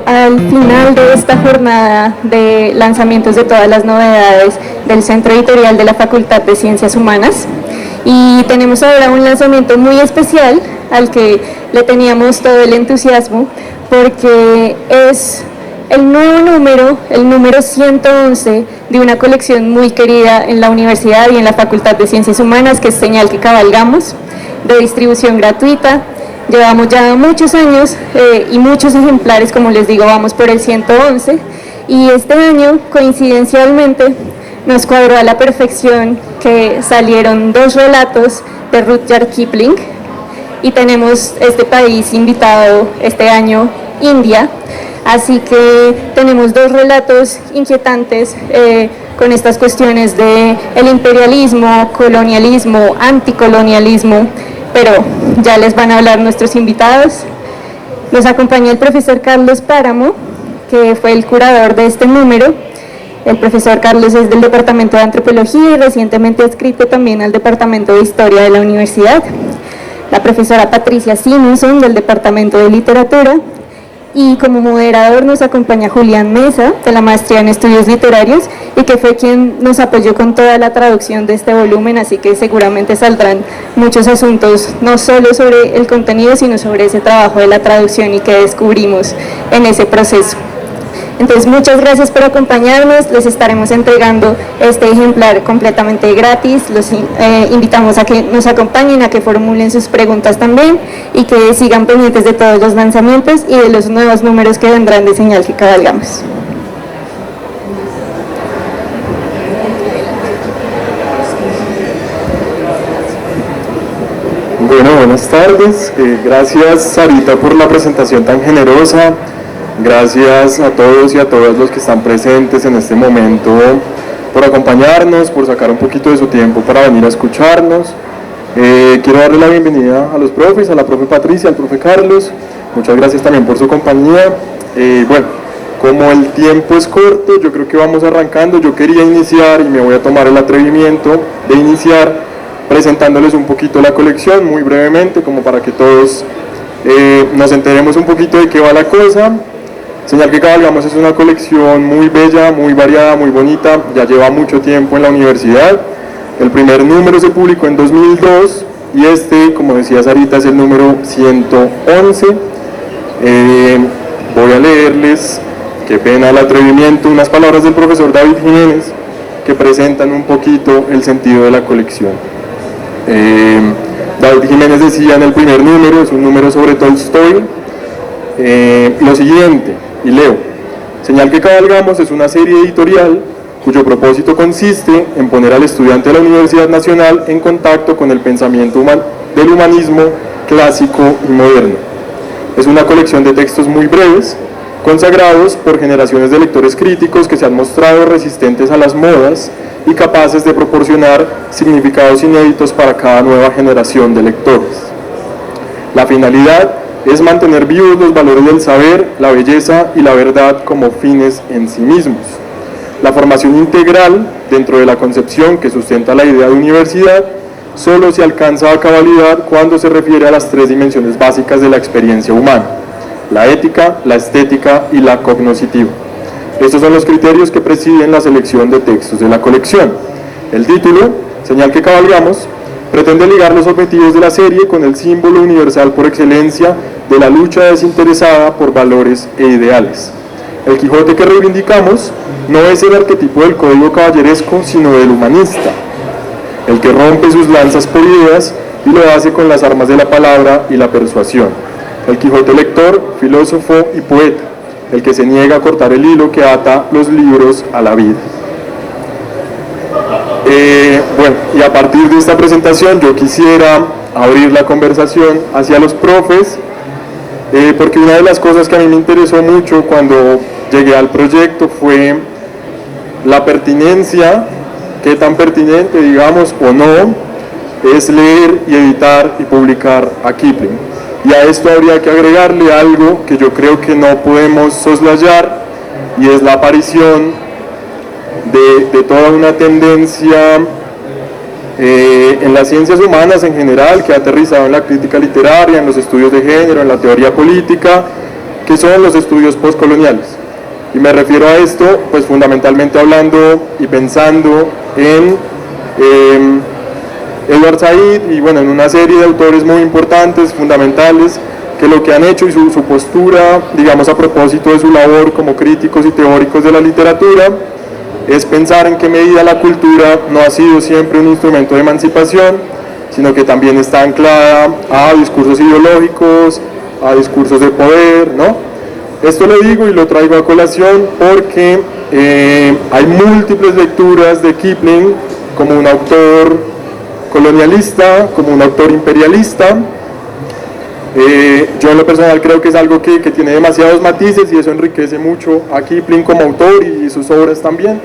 Al final de esta jornada de lanzamientos de todas las novedades del Centro Editorial de la Facultad de Ciencias Humanas, y tenemos ahora un lanzamiento muy especial al que le teníamos todo el entusiasmo porque es el nuevo número, el número 111 de una colección muy querida en la universidad y en la Facultad de Ciencias Humanas, que es Señal que Cabalgamos, de distribución gratuita. Llevamos ya muchos años y muchos ejemplares, como les digo, vamos por el 111, y este año, coincidencialmente, nos cuadró a la perfección que salieron 2 relatos de Rudyard Kipling, y tenemos este país invitado este año, India, así que tenemos 2 relatos inquietantes con estas cuestiones de el imperialismo, colonialismo, anticolonialismo, pero ya les van a hablar nuestros invitados. Nos acompaña el profesor Carlos Páramo, que fue el curador de este número. El profesor Carlos es del Departamento de Antropología y recientemente adscrito también al Departamento de Historia de la Universidad. La profesora Patricia Simonson, del Departamento de Literatura, y como moderador nos acompaña Julián Mesa, de la Maestría en Estudios Literarios, y que fue quien nos apoyó con toda la traducción de este volumen, así que seguramente saldrán muchos asuntos, no solo sobre el contenido, sino sobre ese trabajo de la traducción y que descubrimos en ese proceso. Entonces, muchas gracias por acompañarnos, les estaremos entregando este ejemplar completamente gratis, los invitamos a que nos acompañen, a que formulen sus preguntas también y que sigan pendientes de todos los lanzamientos y de los nuevos números que vendrán de Señal que Cabalgamos. Bueno, buenas tardes, gracias Sarita por la presentación tan generosa. Gracias a todos y a todas los que están presentes en este momento por acompañarnos, por sacar un poquito de su tiempo para venir a escucharnos. Quiero darle la bienvenida a los profes, a la profe Patricia, al profe Carlos. Muchas gracias también por su compañía. Bueno, como el tiempo es corto, yo creo que vamos arrancando. Yo quería iniciar y me voy a tomar el atrevimiento de iniciar presentándoles un poquito la colección, muy brevemente, como para que todos nos enteremos un poquito de qué va la cosa. Señal que Cabalgamos es una colección muy bella, muy variada, muy bonita, ya lleva mucho tiempo en la universidad. El primer número se publicó en 2002 y este, como decía Sarita, es el número 111. Voy a leerles, qué pena el atrevimiento, unas palabras del profesor David Jiménez que presentan un poquito el sentido de la colección. David Jiménez decía en el primer número, es un número sobre Tolstoy, lo siguiente, y leo: Señal que Cabalgamos es una serie editorial cuyo propósito consiste en poner al estudiante de la Universidad Nacional en contacto con el pensamiento del humanismo clásico y moderno. Es una colección de textos muy breves, consagrados por generaciones de lectores críticos que se han mostrado resistentes a las modas y capaces de proporcionar significados inéditos para cada nueva generación de lectores. La finalidad es mantener vivos los valores del saber, la belleza y la verdad como fines en sí mismos. La formación integral, dentro de la concepción que sustenta la idea de universidad, solo se alcanza a cabalidad cuando se refiere a las 3 dimensiones básicas de la experiencia humana: la ética, la estética y la cognoscitiva. Estos son los criterios que presiden la selección de textos de la colección. El título, Señal que Cabalgamos, pretende ligar los objetivos de la serie con el símbolo universal por excelencia de la lucha desinteresada por valores e ideales. El Quijote que reivindicamos no es el arquetipo del código caballeresco, sino del humanista, el que rompe sus lanzas por ideas y lo hace con las armas de la palabra y la persuasión. El Quijote lector, filósofo y poeta, el que se niega a cortar el hilo que ata los libros a la vida. Bueno, y a partir de esta presentación yo quisiera abrir la conversación hacia los profes, porque una de las cosas que a mí me interesó mucho cuando llegué al proyecto fue la pertinencia, qué tan pertinente, digamos, o no, es leer y editar y publicar a Kipling. Y a esto habría que agregarle algo que yo creo que no podemos soslayar, y es la aparición de toda una tendencia en las ciencias humanas en general, que ha aterrizado en la crítica literaria, en los estudios de género, en la teoría política, que son los estudios postcoloniales. Y me refiero a esto, pues fundamentalmente hablando y pensando en Edward Said y bueno, en una serie de autores muy importantes, fundamentales, que lo que han hecho y su postura, digamos, a propósito de su labor como críticos y teóricos de la literatura, es pensar en qué medida la cultura no ha sido siempre un instrumento de emancipación, sino que también está anclada a discursos ideológicos, a discursos de poder, ¿no? Esto lo digo y lo traigo a colación porque hay múltiples lecturas de Kipling como un autor colonialista, como un autor imperialista. Yo en lo personal creo que es algo que tiene demasiados matices y eso enriquece mucho a Kipling como autor y sus obras también.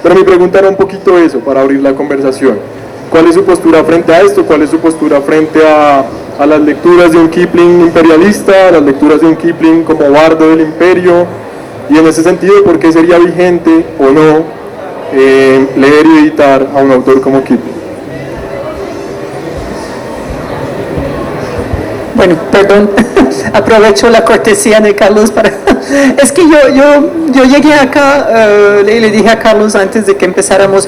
Pero mi pregunta era un poquito eso, para abrir la conversación. ¿Cuál es su postura frente a esto? ¿Cuál es su postura frente a las lecturas de un Kipling imperialista, a las lecturas de un Kipling como bardo del imperio? Y en ese sentido, ¿por qué sería vigente o no leer y editar a un autor como Kipling? Bueno, perdón, aprovecho la cortesía de Carlos para... Es que yo llegué acá, le dije a Carlos antes de que empezáramos,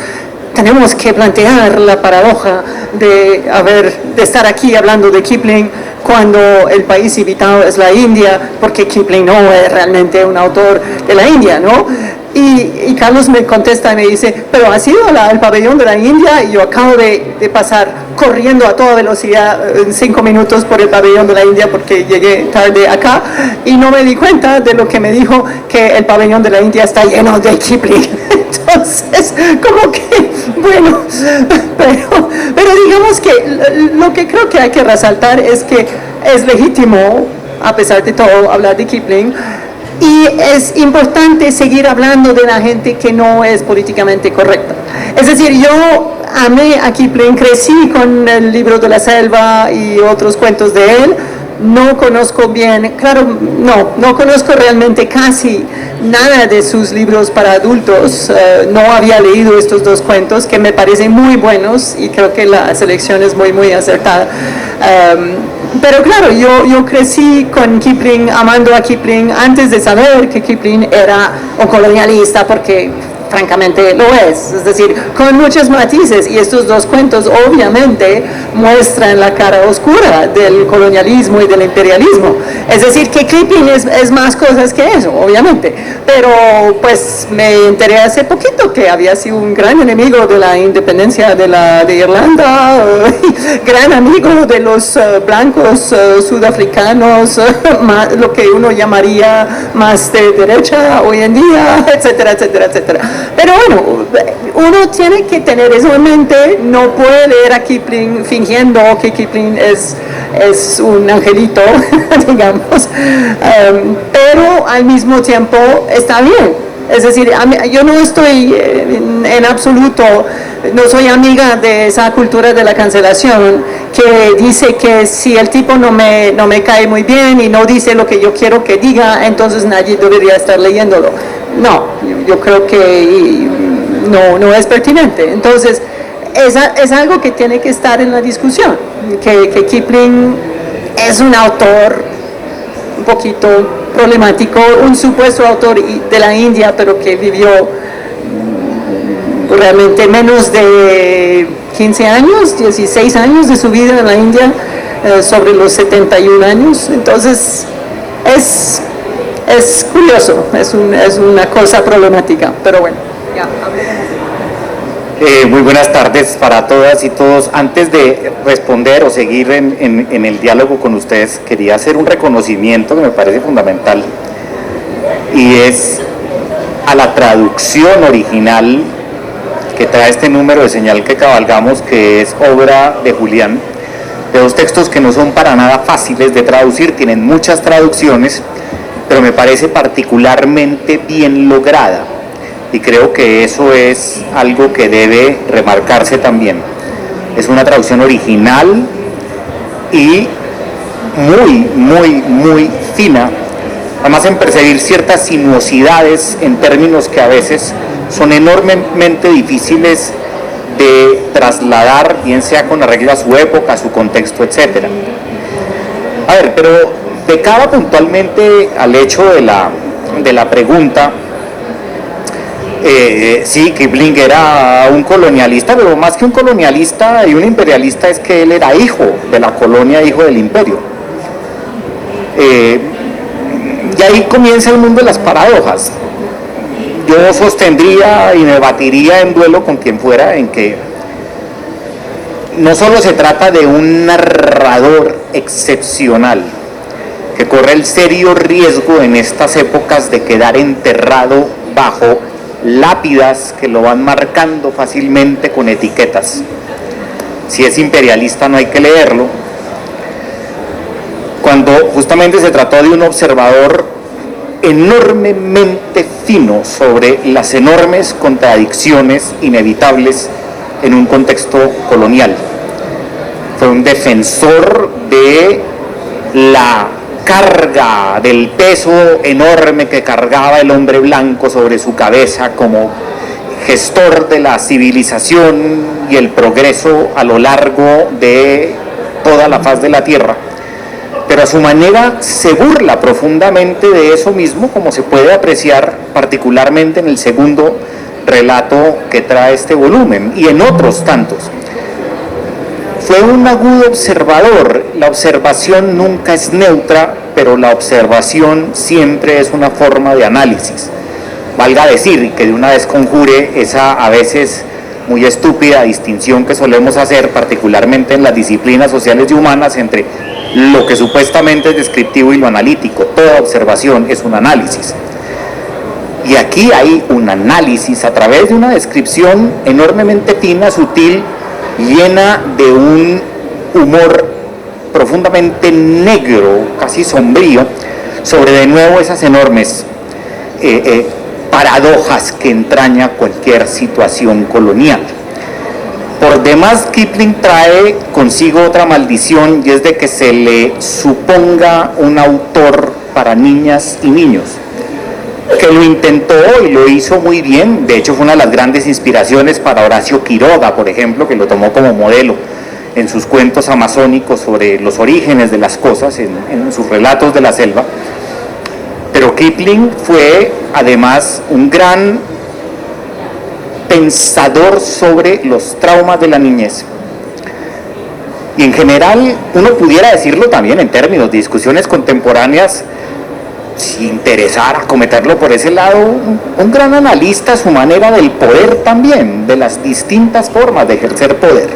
tenemos que plantear la paradoja de estar aquí hablando de Kipling cuando el país invitado es la India, porque Kipling no es realmente un autor de la India, ¿no? Y Carlos me contesta y me dice, pero has ido al pabellón de la India, y yo acabo de pasar corriendo a toda velocidad en 5 minutos por el pabellón de la India porque llegué tarde acá y no me di cuenta de lo que me dijo, que el pabellón de la India está lleno de Kipling. Entonces, como que, bueno, pero digamos que lo que creo que hay que resaltar es que es legítimo, a pesar de todo, hablar de Kipling. Y es importante seguir hablando de la gente que no es políticamente correcta. Es decir, yo amé a Kipling, crecí con el libro de la selva y otros cuentos de él. No conozco bien, claro, no conozco realmente casi nada de sus libros para adultos. No había leído estos 2 cuentos que me parecen muy buenos y creo que la selección es muy acertada. Pero claro, yo crecí con Kipling, amando a Kipling, antes de saber que Kipling era un colonialista, porque francamente lo es decir, con muchos matices, y estos 2 cuentos obviamente muestran la cara oscura del colonialismo y del imperialismo. Es decir, que Kipling es más cosas que eso, obviamente, pero pues me enteré hace poquito que había sido un gran enemigo de la independencia de Irlanda, gran amigo de los blancos sudafricanos, lo que uno llamaría más de derecha hoy en día, etcétera, etcétera, etcétera. Pero bueno, uno tiene que tener eso en mente, no puede leer a Kipling fingiendo que Kipling es un angelito, digamos, pero al mismo tiempo está bien. Es decir, yo no estoy en absoluto, no soy amiga de esa cultura de la cancelación que dice que si el tipo no me cae muy bien y no dice lo que yo quiero que diga, entonces nadie debería estar leyéndolo. No, yo creo que no es pertinente. Entonces, es algo que tiene que estar en la discusión, que Kipling es un autor un poquito problemático, un supuesto autor de la India, pero que vivió realmente menos de 15 años, 16 años de su vida en la India, sobre los 71 años. Entonces, es curioso, es una cosa problemática, pero bueno, ya. Muy buenas tardes para todas y todos. Antes de responder o seguir en el diálogo con ustedes, quería hacer un reconocimiento que me parece fundamental, y es a la traducción original que trae este número de Señal que Cabalgamos, que es obra de Julián, de 2 textos que no son para nada fáciles de traducir, tienen muchas traducciones, pero me parece particularmente bien lograda. Y creo que eso es algo que debe remarcarse también. Es una traducción original y muy fina, además en percibir ciertas sinuosidades en términos que a veces son enormemente difíciles de trasladar, bien sea con arreglo a su época, a su contexto, etc. A ver, pero de cara puntualmente al hecho de la pregunta, sí, Kipling era un colonialista, pero más que un colonialista y un imperialista es que él era hijo de la colonia, hijo del imperio. Y ahí comienza el mundo de las paradojas. Yo sostendría y me batiría en duelo con quien fuera en que no solo se trata de un narrador excepcional que corre el serio riesgo en estas épocas de quedar enterrado bajo lápidas que lo van marcando fácilmente con etiquetas. Si es imperialista no hay que leerlo, cuando justamente se trató de un observador enormemente fino sobre las enormes contradicciones inevitables en un contexto colonial. Fue un defensor de la carga, del peso enorme que cargaba el hombre blanco sobre su cabeza como gestor de la civilización y el progreso a lo largo de toda la faz de la tierra. Pero a su manera se burla profundamente de eso mismo, como se puede apreciar particularmente en el segundo relato que trae este volumen y en otros tantos. Fue un agudo observador. La observación nunca es neutra, pero la observación siempre es una forma de análisis. Valga decir, que de una vez conjure esa a veces muy estúpida distinción que solemos hacer, particularmente en las disciplinas sociales y humanas, entre lo que supuestamente es descriptivo y lo analítico. Toda observación es un análisis. Y aquí hay un análisis a través de una descripción enormemente fina, sutil, llena de un humor profundamente negro, casi sombrío, sobre de nuevo esas enormes paradojas que entraña cualquier situación colonial. Por demás, Kipling trae consigo otra maldición, y es de que se le suponga un autor para niñas y niños, que lo intentó y lo hizo muy bien. De hecho, fue una de las grandes inspiraciones para Horacio Quiroga, por ejemplo, que lo tomó como modelo en sus cuentos amazónicos sobre los orígenes de las cosas, en sus relatos de la selva. Pero Kipling fue además un gran pensador sobre los traumas de la niñez. Y en general, uno pudiera decirlo también en términos de discusiones contemporáneas, si interesara cometerlo por ese lado, un gran analista a su manera del poder también, de las distintas formas de ejercer poder.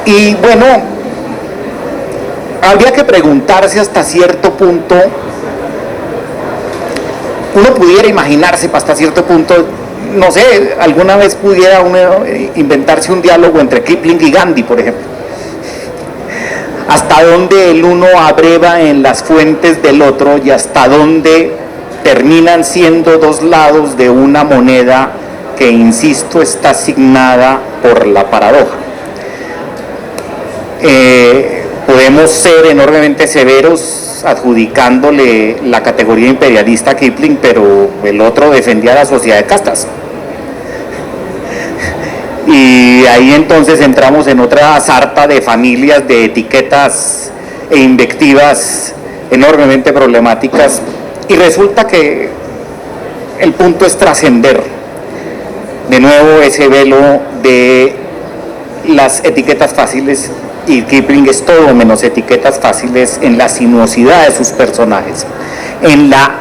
Y bueno, habría que preguntarse hasta cierto punto, uno pudiera imaginarse hasta cierto punto, no sé, alguna vez pudiera uno inventarse un diálogo entre Kipling y Gandhi, por ejemplo. Hasta dónde el uno abreva en las fuentes del otro y hasta dónde terminan siendo dos lados de una moneda que, insisto, está asignada por la paradoja. Podemos ser enormemente severos adjudicándole la categoría imperialista a Kipling, pero el otro defendía la sociedad de castas. Y ahí entonces entramos en otra sarta de familias, de etiquetas e invectivas enormemente problemáticas, y resulta que el punto es trascender de nuevo ese velo de las etiquetas fáciles, y Kipling es todo menos etiquetas fáciles, en la sinuosidad de sus personajes, en la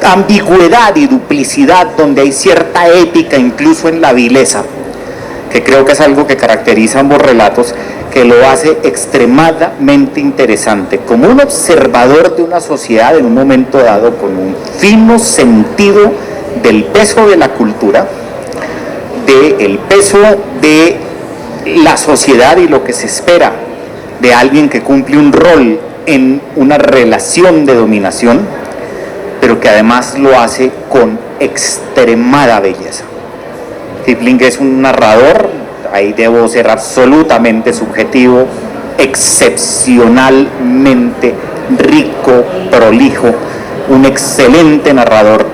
ambigüedad y duplicidad donde hay cierta épica, incluso en la vileza, que creo que es algo que caracteriza ambos relatos, que lo hace extremadamente interesante, como un observador de una sociedad en un momento dado, con un fino sentido del peso de la cultura, del peso de la sociedad y lo que se espera de alguien que cumple un rol en una relación de dominación, pero que además lo hace con extremada belleza. Kipling es un narrador, ahí debo ser absolutamente subjetivo, excepcionalmente rico, prolijo, un excelente narrador,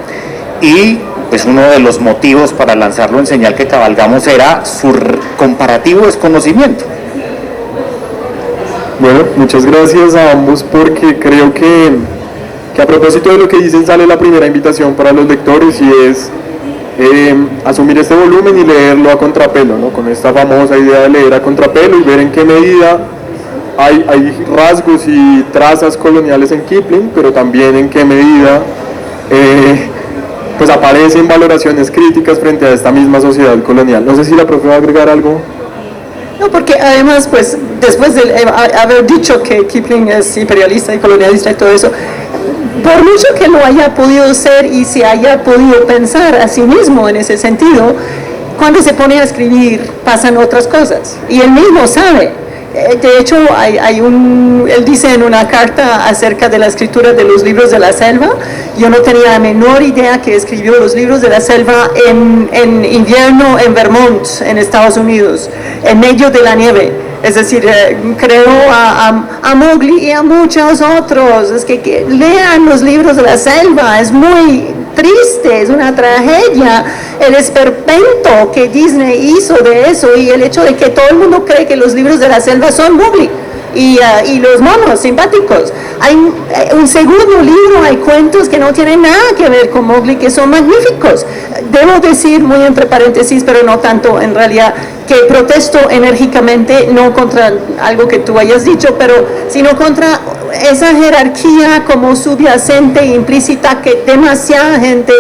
y pues uno de los motivos para lanzarlo en Señal que Cabalgamos era su comparativo desconocimiento. Bueno, muchas gracias a ambos porque creo que a propósito de lo que dicen sale la primera invitación para los lectores y es asumir este volumen y leerlo a contrapelo, ¿no? Con esta famosa idea de leer a contrapelo y ver en qué medida hay rasgos y trazas coloniales en Kipling, pero también en qué medida pues aparecen valoraciones críticas frente a esta misma sociedad colonial. No sé si la profe va a agregar algo. No, porque además, pues, después de haber dicho que Kipling es imperialista y colonialista y todo eso, por mucho que lo haya podido ser y se haya podido pensar a sí mismo en ese sentido, cuando se pone a escribir pasan otras cosas. Y él mismo sabe. De hecho, él dice en una carta acerca de la escritura de los libros de la selva, yo no tenía la menor idea que escribió los libros de la selva en invierno en Vermont, en Estados Unidos, en medio de la nieve. Es decir, creo a Mowgli y a muchos otros, es que lean los libros de la selva, es muy triste, es una tragedia, el esperpento que Disney hizo de eso y el hecho de que todo el mundo cree que los libros de la selva son Mowgli y los monos simpáticos. Hay un segundo libro, hay cuentos que no tienen nada que ver con Mowgli, que son magníficos. Debo decir, muy entre paréntesis, pero no tanto en realidad, que protesto enérgicamente, no contra algo que tú hayas dicho, pero sino contra esa jerarquía como subyacente e implícita que demasiada gente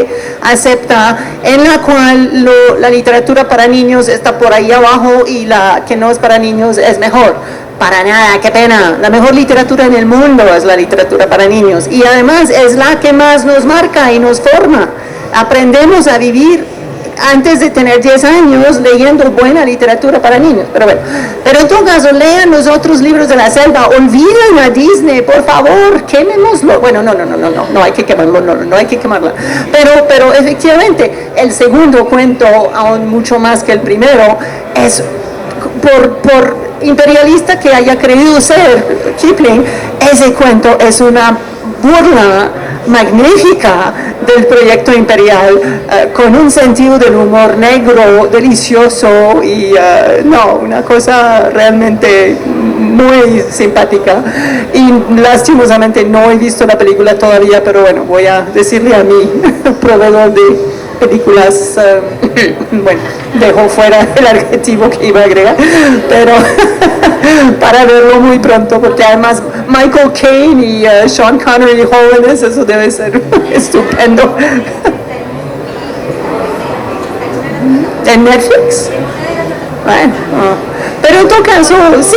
acepta, en la cual la literatura para niños está por ahí abajo y la que no es para niños es mejor. Para nada, qué pena. La mejor literatura en el mundo es la literatura para niños y además es la que más nos marca y nos forma. Aprendemos a vivir antes de tener 10 años leyendo buena literatura para niños, pero bueno, pero en todo caso lean los otros libros de la selva, olviden a Disney, por favor, quémemoslo. Bueno, no hay que quemarlo, no hay que quemarla, pero efectivamente el segundo cuento, aún mucho más que el primero, es por imperialista que haya creído ser Kipling, ese cuento es una burla magnífica del proyecto imperial, con un sentido del humor negro delicioso y una cosa realmente muy simpática. Y lastimosamente no he visto la película todavía, pero bueno, voy a decirle a mi proveedor de películas, bueno, dejo fuera el adjetivo que iba a agregar, pero para verlo muy pronto, porque además Michael Caine y Sean Connery jóvenes, eso debe ser estupendo. ¿En Netflix? Bueno, pero en todo caso, sí.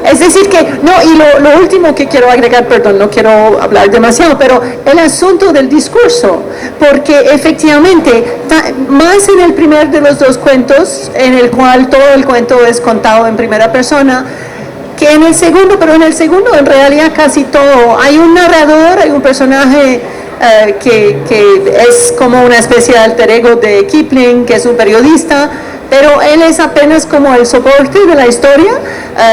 Es decir que, no, y lo último que quiero agregar, perdón, no quiero hablar demasiado, pero el asunto del discurso, porque efectivamente, más en el primer de los dos cuentos, en el cual todo el cuento es contado en primera persona, que en el segundo, pero en el segundo en realidad casi todo, hay un narrador, hay un personaje que es como una especie de alter ego de Kipling, que es un periodista, pero él es apenas como el soporte de la historia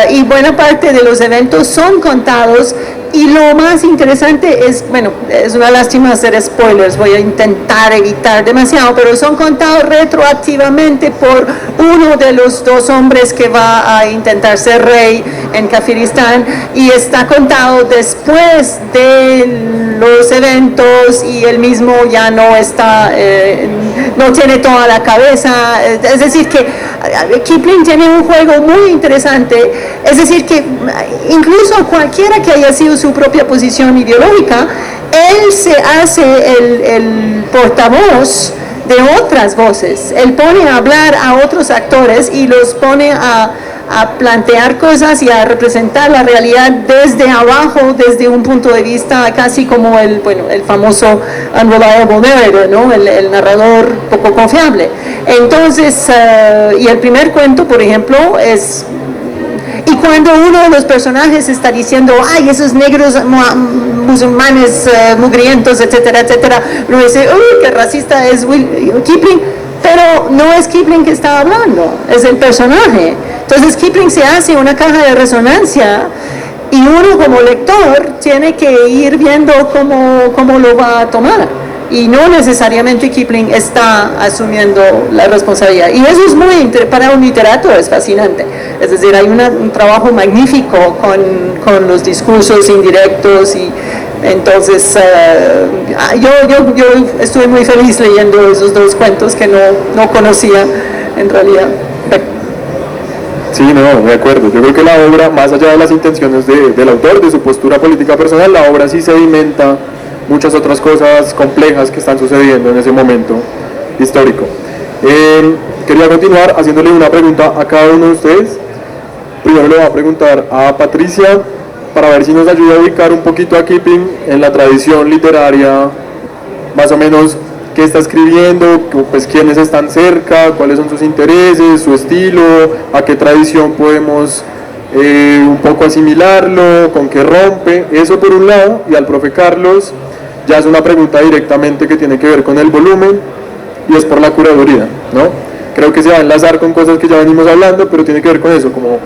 y buena parte de los eventos son contados. Y lo más interesante es, bueno, es una lástima hacer spoilers, voy a intentar evitar demasiado, pero son contados retroactivamente por uno de los dos hombres que va a intentar ser rey en Kafiristán y está contado después de los eventos y él mismo ya no está, no tiene toda la cabeza. Es decir que Kipling tiene un juego muy interesante, es decir que incluso cualquiera que haya sido su propia posición ideológica, él se hace el portavoz de otras voces, él pone a hablar a otros actores y los pone a plantear cosas y a representar la realidad desde abajo, desde un punto de vista casi como el famoso unreliable narrator, ¿no? El narrador poco confiable. Entonces, y el primer cuento, por ejemplo, es... Y cuando uno de los personajes está diciendo, ay, esos negros musulmanes mugrientos, etcétera, etcétera, uno dice, uy, qué racista es Kipling, pero no es Kipling que está hablando, es el personaje. Entonces Kipling se hace una caja de resonancia y uno como lector tiene que ir viendo cómo lo va a tomar. y no necesariamente Kipling está asumiendo la responsabilidad. Y eso es para un literato es fascinante. Es decir, hay un trabajo magnífico con los discursos indirectos y entonces yo estuve muy feliz leyendo esos dos cuentos que no conocía en realidad. Sí, no, de acuerdo. Yo creo que la obra, más allá de las intenciones del autor, de su postura política personal, la obra sí sedimenta muchas otras cosas complejas que están sucediendo en ese momento histórico. Quería continuar haciéndole una pregunta a cada uno de ustedes. Primero le voy a preguntar a Patricia para ver si nos ayuda a ubicar un poquito a Kipling en la tradición literaria, más o menos qué está escribiendo, pues quiénes están cerca, cuáles son sus intereses, su estilo, a qué tradición podemos un poco asimilarlo, con qué rompe, eso por un lado. Y al profe Carlos ya es una pregunta directamente que tiene que ver con el volumen y es por la curaduría, ¿no? Creo que se va a enlazar con cosas que ya venimos hablando, pero tiene que ver con eso, como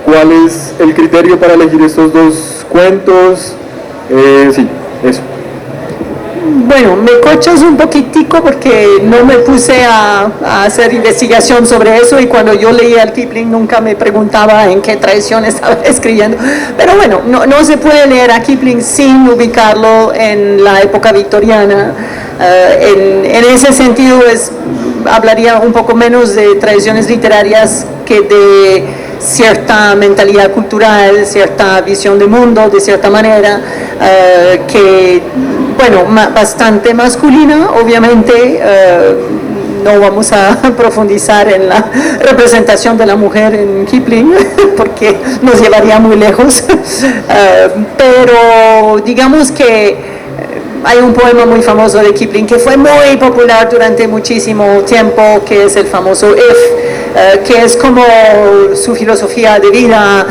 cuál es el criterio para elegir estos dos cuentos, sí, eso. Bueno, me cochas un poquitico porque no me puse a hacer investigación sobre eso y cuando yo leía al Kipling nunca me preguntaba en qué tradición estaba escribiendo. Pero bueno, no se puede leer a Kipling sin ubicarlo en la época victoriana. En ese sentido hablaría un poco menos de tradiciones literarias que de cierta mentalidad cultural, cierta visión de mundo, de cierta manera, que, bueno, bastante masculina, obviamente. No vamos a profundizar en la representación de la mujer en Kipling, porque nos llevaría muy lejos, pero digamos que hay un poema muy famoso de Kipling que fue muy popular durante muchísimo tiempo, que es el famoso If, que es como su filosofía de vida,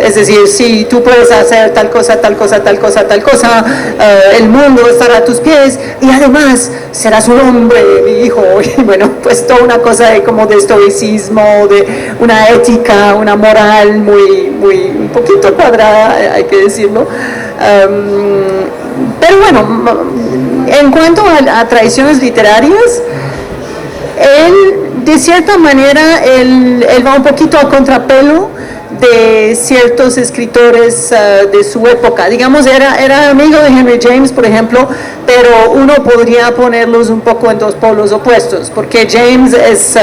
es decir, si tú puedes hacer tal cosa, tal cosa, tal cosa, tal cosa, el mundo estará a tus pies y además serás un hombre, mi hijo. Y bueno, pues toda una cosa como de estoicismo, de una ética, una moral un poquito cuadrada, hay que decirlo. Pero bueno, en cuanto a tradiciones literarias, él, de cierta manera, él va un poquito a contrapelo de ciertos escritores de su época. Digamos, era amigo de Henry James, por ejemplo, pero uno podría ponerlos un poco en dos polos opuestos, porque James es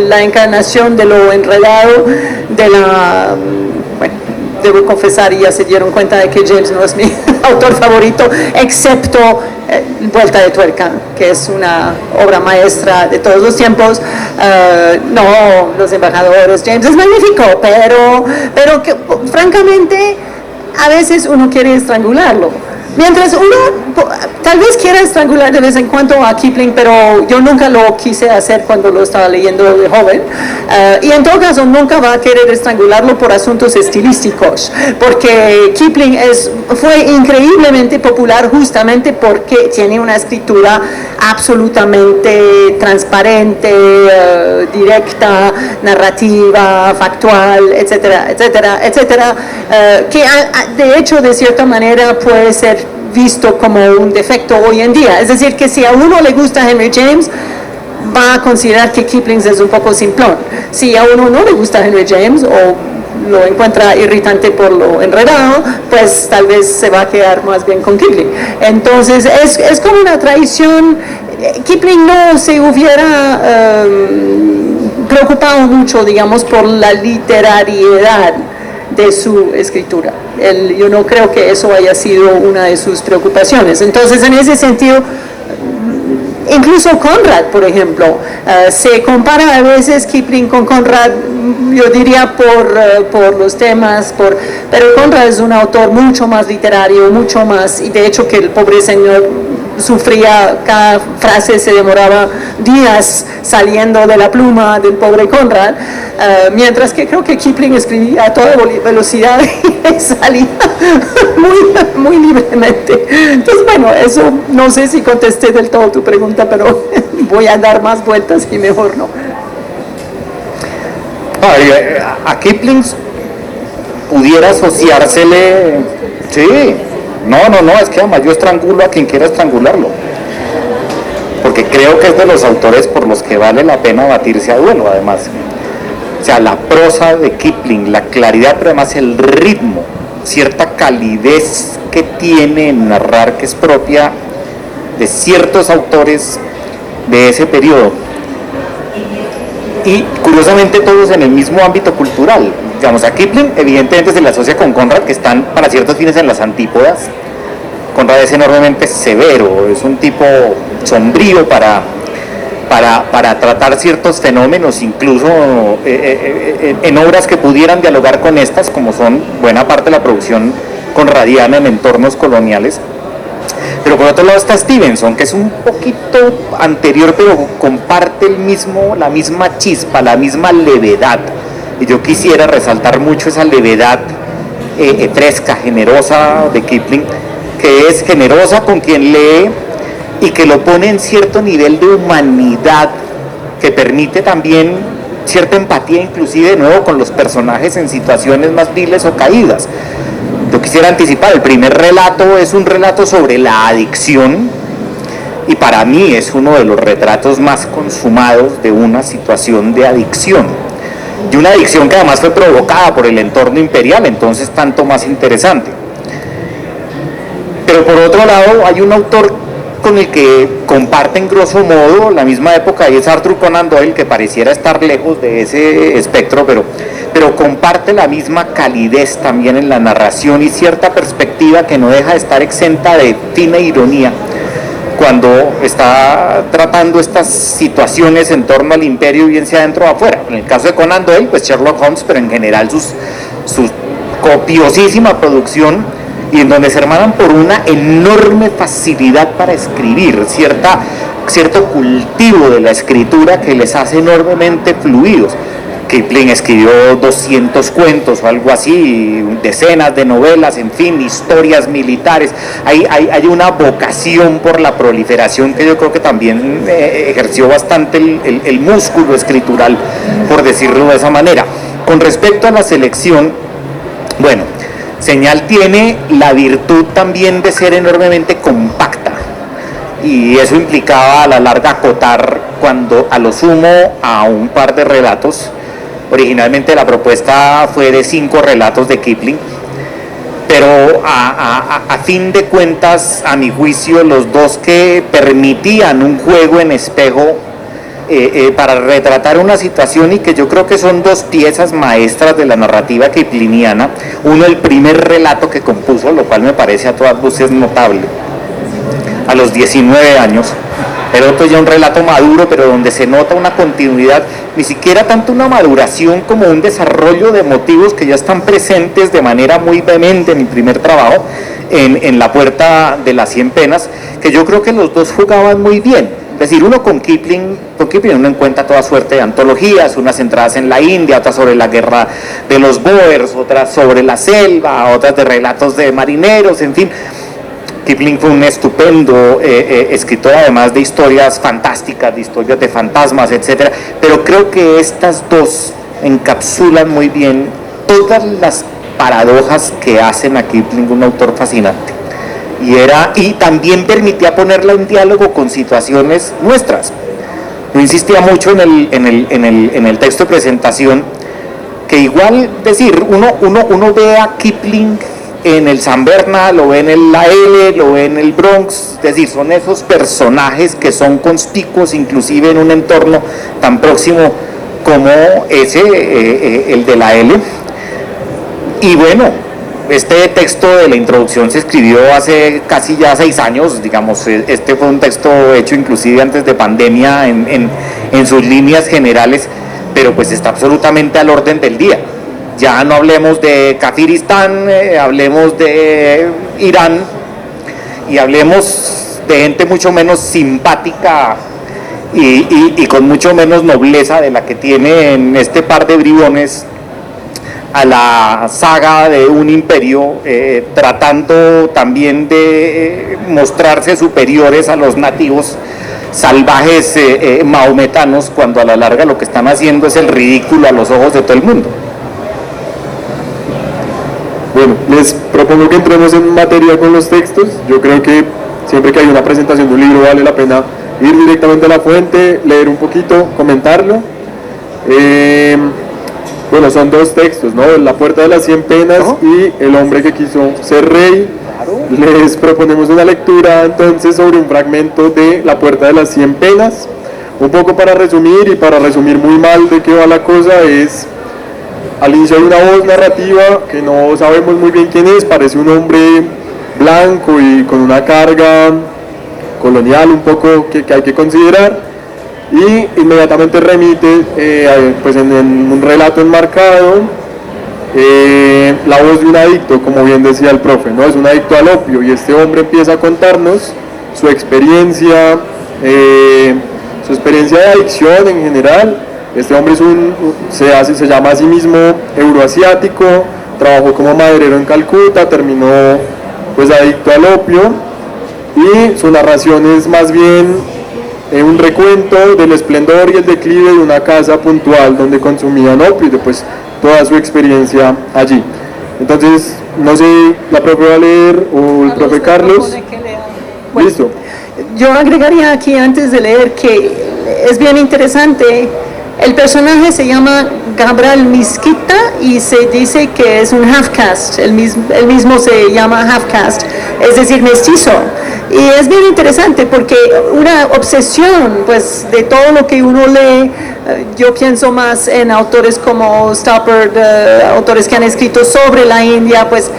la encarnación de lo enredado, de la... bueno, debo confesar, y ya se dieron cuenta de que James no es mi autor favorito, excepto Vuelta de Tuerca, que es una obra maestra de todos los tiempos. No, Los Embajadores, James es magnífico, pero que, francamente, a veces uno quiere estrangularlo. Mientras uno tal vez quiera estrangular de vez en cuando a Kipling, pero yo nunca lo quise hacer cuando lo estaba leyendo de joven, y en todo caso nunca va a querer estrangularlo por asuntos estilísticos, porque Kipling fue increíblemente popular justamente porque tiene una escritura absolutamente transparente, directa, narrativa, factual, etcétera, etcétera, etcétera, que de hecho de cierta manera puede ser visto como un defecto hoy en día. Es decir, que si a uno le gusta Henry James, va a considerar que Kipling es un poco simplón. Si a uno no le gusta Henry James o lo encuentra irritante por lo enredado, pues tal vez se va a quedar más bien con Kipling. Entonces es como una tradición. Kipling no se hubiera preocupado mucho, digamos, por la literariedad de su escritura. Yo no creo que eso haya sido una de sus preocupaciones. Entonces, en ese sentido, incluso Conrad, por ejemplo, se compara a veces Kipling con Conrad, yo diría por los temas, pero Conrad es un autor mucho más literario, mucho más, y de hecho que el pobre señor sufría, cada frase se demoraba días saliendo de la pluma del pobre Conrad, mientras que creo que Kipling escribía a toda velocidad y salía muy libremente. Entonces, bueno, eso no sé si contesté del todo tu pregunta, pero voy a dar más vueltas y mejor no. A Kipling pudiera asociársele, sí. No, es que además yo estrangulo a quien quiera estrangularlo. porque creo que es de los autores por los que vale la pena batirse a duelo, además. O sea, la prosa de Kipling, la claridad, pero además el ritmo, cierta calidez que tiene en narrar, que es propia de ciertos autores de ese periodo. Y curiosamente todos en el mismo ámbito cultural. Digamos, a Kipling evidentemente se le asocia con Conrad, que están para ciertos fines en las antípodas. Conrad es enormemente severo, es un tipo sombrío para tratar ciertos fenómenos, incluso en obras que pudieran dialogar con estas, como son buena parte de la producción conradiana en entornos coloniales. Pero por otro lado está Stevenson, que es un poquito anterior, pero comparte la misma chispa, la misma levedad. Y yo quisiera resaltar mucho esa levedad fresca, generosa de Kipling, que es generosa con quien lee y que lo pone en cierto nivel de humanidad, que permite también cierta empatía, inclusive de nuevo con los personajes en situaciones más viles o caídas. Yo quisiera anticipar, el primer relato es un relato sobre la adicción, y para mí es uno de los retratos más consumados de una situación de adicción, y una adicción que además fue provocada por el entorno imperial, entonces tanto más interesante. Pero por otro lado hay un autor con el que comparten grosso modo la misma época, y es Arthur Conan Doyle, que pareciera estar lejos de ese espectro, pero comparte la misma calidez también en la narración y cierta perspectiva que no deja de estar exenta de fina ironía cuando está tratando estas situaciones en torno al imperio, bien sea dentro o afuera. En el caso de Conan Doyle, pues Sherlock Holmes, pero en general su copiosísima producción, y en donde se hermanan por una enorme facilidad para escribir, cierto cultivo de la escritura que les hace enormemente fluidos. Kipling escribió 200 cuentos o algo así, decenas de novelas, en fin, historias militares. Hay una vocación por la proliferación que yo creo que también ejerció bastante el músculo escritural, por decirlo de esa manera. Con respecto a la selección, bueno, Señal tiene la virtud también de ser enormemente compacta, y eso implicaba a la larga acotar, cuando a lo sumo, a un par de relatos. Originalmente la propuesta fue de 5 relatos de Kipling, pero a fin de cuentas, a mi juicio, los 2 que permitían un juego en espejo para retratar una situación, y que yo creo que son 2 piezas maestras de la narrativa kipliniana. Uno, el primer relato que compuso, lo cual me parece a todas luces notable, a los 19 años. El otro ya un relato maduro, pero donde se nota una continuidad, ni siquiera tanto una maduración como un desarrollo de motivos que ya están presentes de manera muy vehemente en mi primer trabajo, en La Puerta de las 100 Penas, que yo creo que los 2 jugaban muy bien. Es decir, uno con Kipling uno encuentra toda suerte de antologías, unas centradas en la India, otras sobre la guerra de los Boers, otras sobre la selva, otras de relatos de marineros, en fin. Kipling fue un estupendo escritor, además de historias fantásticas, de historias de fantasmas, etc. Pero creo que estas 2 encapsulan muy bien todas las paradojas que hacen a Kipling un autor fascinante. Y también permitía ponerla en diálogo con situaciones nuestras. Yo insistía mucho en el texto de presentación, que igual, decir, uno ve a Kipling en el San Bernard, lo ve en la L, lo ve en el Bronx, es decir, son esos personajes que son conspicuos inclusive en un entorno tan próximo como el de la L. Y bueno, este texto de la introducción se escribió hace casi ya 6 años, digamos. Este fue un texto hecho inclusive antes de pandemia en sus líneas generales, pero pues está absolutamente al orden del día. Ya no hablemos de Kafiristán, hablemos de Irán, y hablemos de gente mucho menos simpática y con mucho menos nobleza de la que tiene en este par de bribones a la saga de un imperio, tratando también de mostrarse superiores a los nativos salvajes mahometanos, cuando a la larga lo que están haciendo es el ridículo a los ojos de todo el mundo. Bueno, les propongo que entremos en materia con los textos. Yo creo que siempre que hay una presentación de un libro vale la pena ir directamente a la fuente, leer un poquito, comentarlo. Bueno, son dos textos, ¿no? La puerta de las 100 penas y el hombre que quiso ser rey. Les proponemos una lectura entonces sobre un fragmento de La puerta de las 100 penas. Un poco para resumir, y para resumir muy mal de qué va la cosa, es al inicio hay una voz narrativa que no sabemos muy bien quién es, parece un hombre blanco y con una carga colonial un poco que hay que considerar, y inmediatamente remite pues en un relato enmarcado la voz de un adicto, como bien decía el profe, ¿no? Es un adicto al opio, y este hombre empieza a contarnos su experiencia de adicción en general. Este hombre se llama a sí mismo euroasiático, trabajó como maderero en Calcuta, terminó pues adicto al opio, y su narración es más bien un recuento del esplendor y el declive de una casa puntual donde consumían opio y después toda su experiencia allí. Entonces, no sé, la profe va a leer o el profe Carlos. Bueno, Listo. yo agregaría aquí antes de leer que es bien interesante. El personaje se llama Gabriel Mezquita y se dice que es un half caste, él mismo se llama half caste, es decir, mestizo. Y es bien interesante porque una obsesión pues de todo lo que uno lee, yo pienso más en autores como Stoppard, autores que han escrito sobre la India, pues,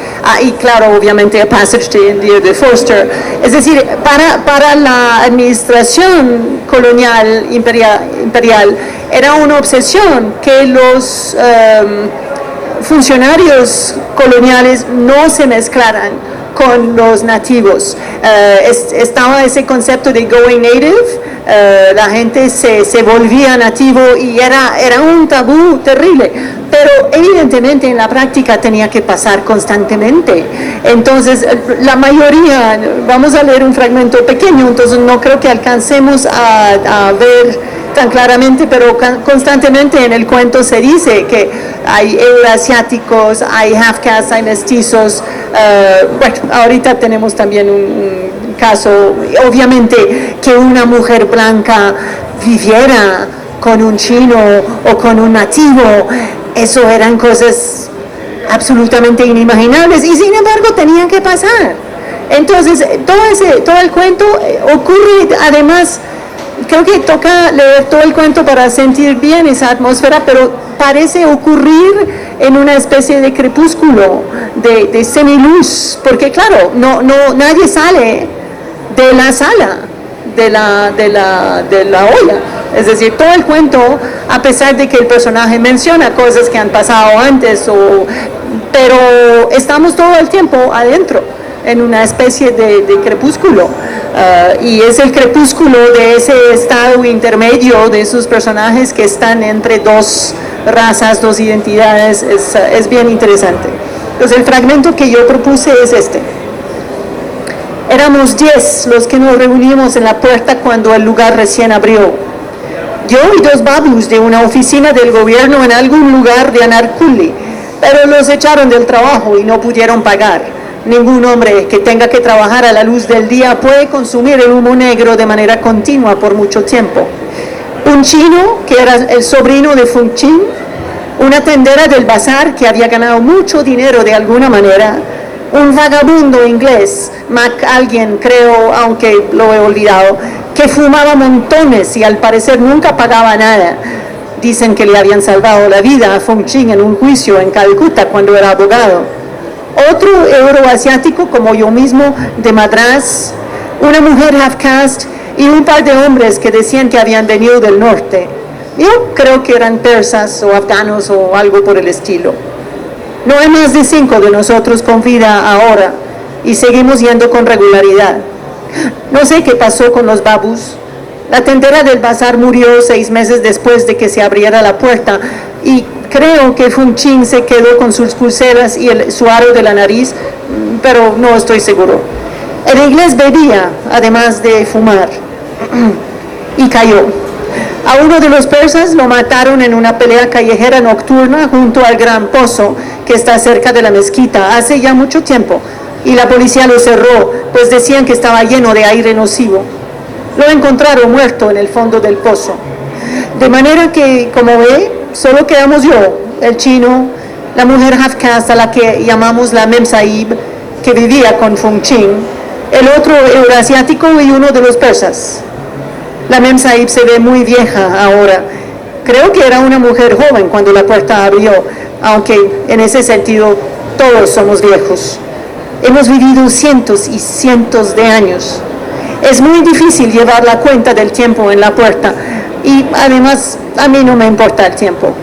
y claro, obviamente A Passage to India de Forster. Es decir, para la administración colonial imperial era una obsesión que los funcionarios coloniales no se mezclaran con los nativos. Estaba ese concepto de going native, la gente se volvía nativo y era un tabú terrible, pero evidentemente en la práctica tenía que pasar constantemente. Entonces la mayoría, vamos a leer un fragmento pequeño, entonces no creo que alcancemos a ver tan claramente, pero constantemente en el cuento se dice que hay euroasiáticos, hay half castes, hay mestizos. Bueno, ahorita tenemos también un caso, obviamente, que una mujer blanca viviera con un chino o con un nativo, eso eran cosas absolutamente inimaginables y sin embargo tenían que pasar. Entonces, todo el cuento ocurre, además, creo que toca leer todo el cuento para sentir bien esa atmósfera, pero parece ocurrir en una especie de crepúsculo, de semiluz, porque claro, nadie sale de la sala, de la olla. Es decir, todo el cuento, a pesar de que el personaje menciona cosas que han pasado antes, pero estamos todo el tiempo adentro, en una especie de crepúsculo. Y es el crepúsculo de ese estado intermedio de esos personajes que están entre dos razas, dos identidades. Es bien interesante. Entonces el fragmento que yo propuse es este. Éramos 10 los que nos reunimos en la puerta cuando el lugar recién abrió. Yo y 2 babus de una oficina del gobierno en algún lugar de Anarkuli, pero los echaron del trabajo y no pudieron pagar. Ningún hombre que tenga que trabajar a la luz del día puede consumir el humo negro de manera continua por mucho tiempo. Un chino, que era el sobrino de Fung Ching, una tendera del bazar que había ganado mucho dinero de alguna manera, un vagabundo inglés, Mac alguien creo, aunque lo he olvidado, que fumaba montones y al parecer nunca pagaba nada. Dicen que le habían salvado la vida a Fung Ching en un juicio en Calcuta cuando era abogado. Otro euroasiático como yo mismo de Madrás, una mujer half caste y un par de hombres que decían que habían venido del norte. Yo creo que eran persas o afganos o algo por el estilo. No hay más de 5 de nosotros con vida ahora y seguimos yendo con regularidad. No sé qué pasó con los babus. La tendera del bazar murió 6 meses después de que se abriera la puerta y creo que Fung Ching se quedó con sus pulseras y su aro de la nariz, pero no estoy seguro. El inglés bebía, además de fumar, y cayó. A uno de los persas lo mataron en una pelea callejera nocturna junto al gran pozo que está cerca de la mezquita hace ya mucho tiempo, y la policía lo cerró, pues decían que estaba lleno de aire nocivo. Lo encontraron muerto en el fondo del pozo. De manera que, como ve, solo quedamos yo, el chino, la mujer half-caste a la que llamamos la Mem Sahib, que vivía con Fung Ching, el otro euroasiático y uno de los persas. La Mem Sahib se ve muy vieja ahora. Creo que era una mujer joven cuando la puerta abrió, aunque en ese sentido todos somos viejos. Hemos vivido cientos y cientos de años. Es muy difícil llevar la cuenta del tiempo en la puerta y además a mí no me importa el tiempo.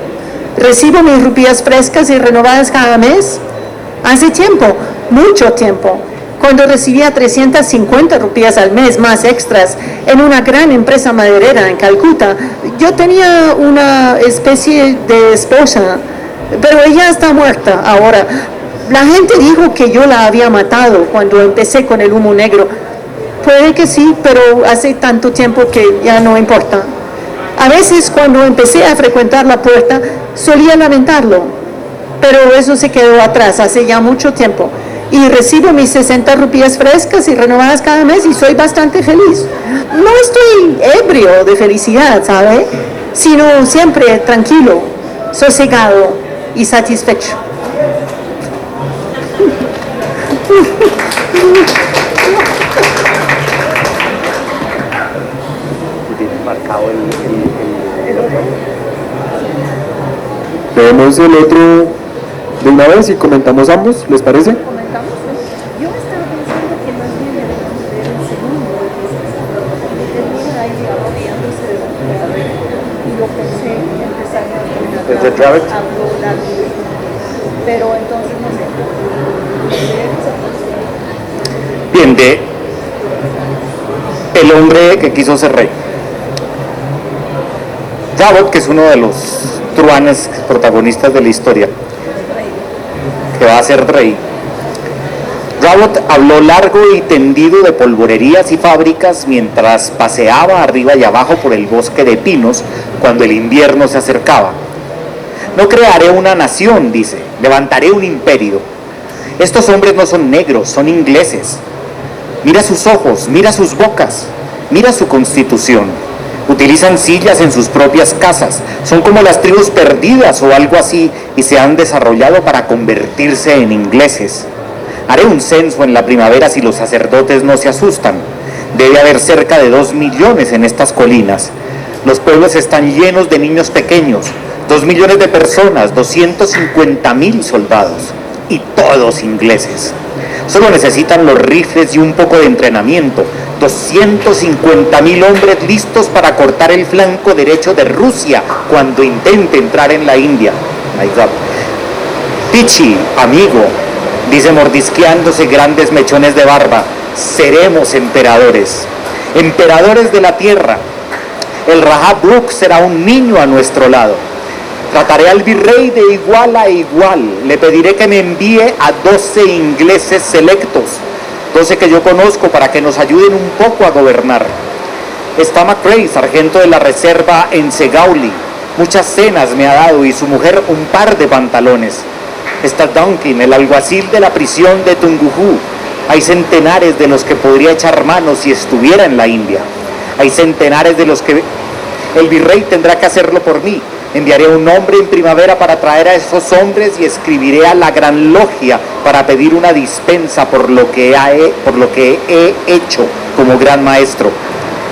Recibo mis rupias frescas y renovadas cada mes. Hace tiempo, mucho tiempo, cuando recibía 350 rupias al mes más extras en una gran empresa maderera en Calcuta, yo tenía una especie de esposa, pero ella está muerta ahora. La gente dijo que yo la había matado cuando empecé con el humo negro. Puede que sí, pero hace tanto tiempo que ya no importa. A veces cuando empecé a frecuentar la puerta solía lamentarlo, pero eso se quedó atrás hace ya mucho tiempo. Y recibo mis 60 rupias frescas y renovadas cada mes y soy bastante feliz. No estoy ebrio de felicidad, ¿sabe? Sino siempre tranquilo, sosegado y satisfecho. Vemos el otro de una vez y comentamos ambos, ¿les parece? Comentamos, yo estaba pensando que más bien deberíamos ver el segundo, porque termina ahí arrodillándose de y lo pensé empezar ¿Desde Dravet? a volar, pero entonces no sé. Bien, de El hombre que quiso ser rey. Jabot, que es uno de los truanes protagonistas de la historia, que va a ser rey. Jabot habló largo y tendido de polvorerías y fábricas mientras paseaba arriba y abajo por el bosque de pinos cuando el invierno se acercaba. No crearé una nación, dice, levantaré un imperio. Estos hombres no son negros, son ingleses. Mira sus ojos, mira sus bocas, mira su constitución. Utilizan sillas en sus propias casas, son como las tribus perdidas o algo así y se han desarrollado para convertirse en ingleses. Haré un censo en la primavera si los sacerdotes no se asustan. Debe haber cerca de 2 millones en estas colinas. Los pueblos están llenos de niños pequeños, 2 millones de personas, 250,000 soldados y todos ingleses. Solo necesitan los rifles y un poco de entrenamiento. 250,000 hombres listos para cortar el flanco derecho de Rusia cuando intente entrar en la India. My God. Pichi, amigo, dice mordisqueándose grandes mechones de barba, seremos emperadores, emperadores de la tierra. El Raja Brooke será un niño a nuestro lado. Trataré al virrey de igual a igual. Le pediré que me envíe a 12 ingleses selectos, 12 que yo conozco, para que nos ayuden un poco a gobernar. Está McRae, sargento de la reserva en Segauli. Muchas cenas me ha dado y su mujer un par de pantalones. Está Duncan, el alguacil de la prisión de Tungujú. Hay centenares de los que podría echar mano si estuviera en la India. Hay centenares de los que el virrey tendrá que hacerlo por mí. Enviaré un hombre en primavera para traer a esos hombres y escribiré a la gran logia para pedir una dispensa por lo que he hecho como gran maestro.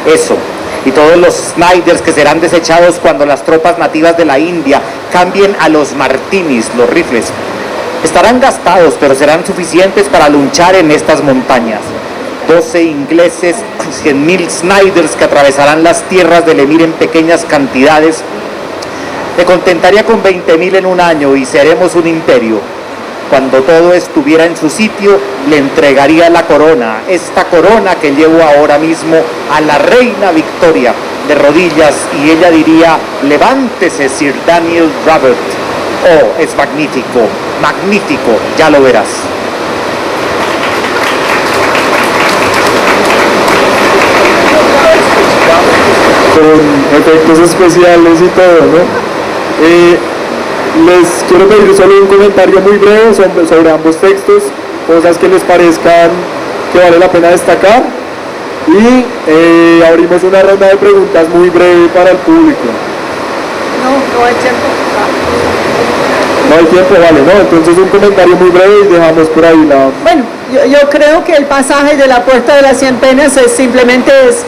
Eso, y todos los Snyders que serán desechados cuando las tropas nativas de la India cambien a los martinis, los rifles. Estarán gastados, pero serán suficientes para luchar en estas montañas. 12 ingleses, 100,000 Snyders que atravesarán las tierras del emir en pequeñas cantidades. Me contentaría con 20,000 en un año y seremos un imperio. Cuando todo estuviera en su sitio, le entregaría la corona, esta corona que llevo ahora mismo, a la reina Victoria, de rodillas, y ella diría: levántese, Sir Daniel Robert. Oh, es magnífico, magnífico, ya lo verás. Con efectos especiales y todo, ¿no? Les quiero pedir solo un comentario muy breve sobre ambos textos, cosas que les parezcan que vale la pena destacar. Y abrimos una ronda de preguntas muy breve para el público. No hay tiempo. No hay tiempo, vale, ¿no? Entonces un comentario muy breve y dejamos por ahí la... Bueno, yo creo que el pasaje de la Puerta de las 100 Penas simplemente es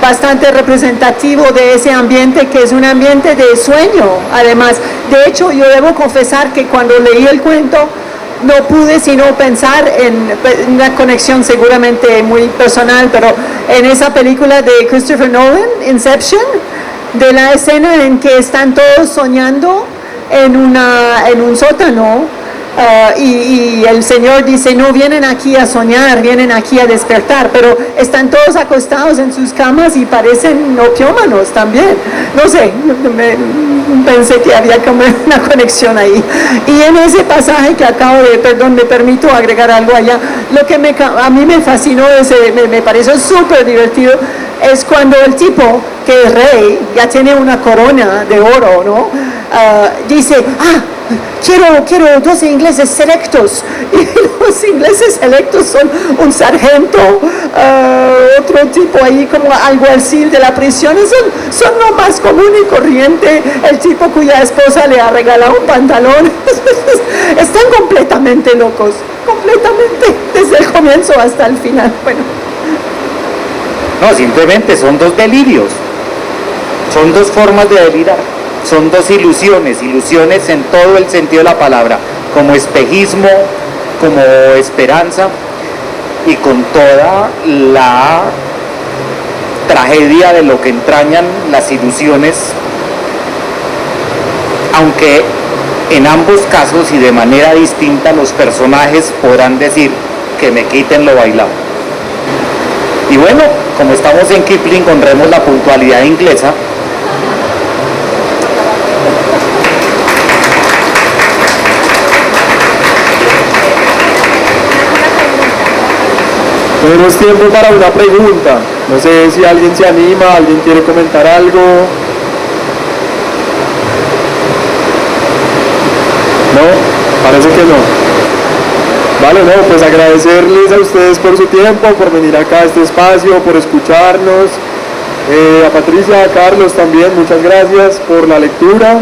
bastante representativo de ese ambiente, que es un ambiente de sueño. Además, de hecho, yo debo confesar que cuando leí el cuento no pude sino pensar en una conexión seguramente muy personal, pero en esa película de Christopher Nolan, Inception, de la escena en que están todos soñando en un sótano, y el Señor dice, no vienen aquí a soñar, vienen aquí a despertar, pero están todos acostados en sus camas y parecen opiómanos también. No sé, pensé que había como una conexión ahí. Y en ese pasaje que acabo de, perdón, me permito agregar algo allá, lo que a mí me fascinó, me pareció súper divertido, es cuando el tipo, que es rey, ya tiene una corona de oro, ¿no? Dice, quiero 12 ingleses selectos. Y los ingleses selectos son un sargento, otro tipo ahí como alguacil de la prisión. Son lo más común y corriente, el tipo cuya esposa le ha regalado un pantalón. Están completamente locos, completamente, desde el comienzo hasta el final. Bueno. No, simplemente son dos delirios, son dos formas de delirar, son dos ilusiones en todo el sentido de la palabra, como espejismo, como esperanza y con toda la tragedia de lo que entrañan las ilusiones, aunque en ambos casos y de manera distinta los personajes podrán decir que me quiten lo bailado. Y bueno, como estamos en Kipling, honremos la puntualidad inglesa. Tenemos tiempo para una pregunta. No sé si alguien se anima, alguien quiere comentar algo. ¿No? Parece que no. Vale, no, pues agradecerles a ustedes por su tiempo, por venir acá a este espacio, por escucharnos. A Patricia, a Carlos también, muchas gracias por la lectura.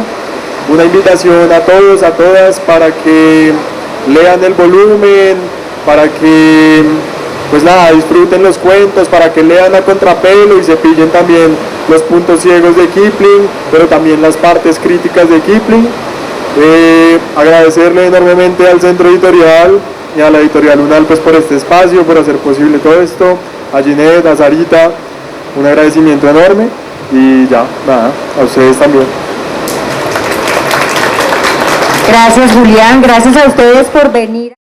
Una invitación a todos, a todas, para que lean el volumen, para que, pues nada, disfruten los cuentos, para que lean a contrapelo y se pillen también los puntos ciegos de Kipling, pero también las partes críticas de Kipling. Agradecerle enormemente al Centro Editorial y a la Editorial UNAL pues por este espacio, por hacer posible todo esto, a Ginette, a Sarita, un agradecimiento enorme y ya, nada, a ustedes también. Gracias, Julián, gracias a ustedes por venir.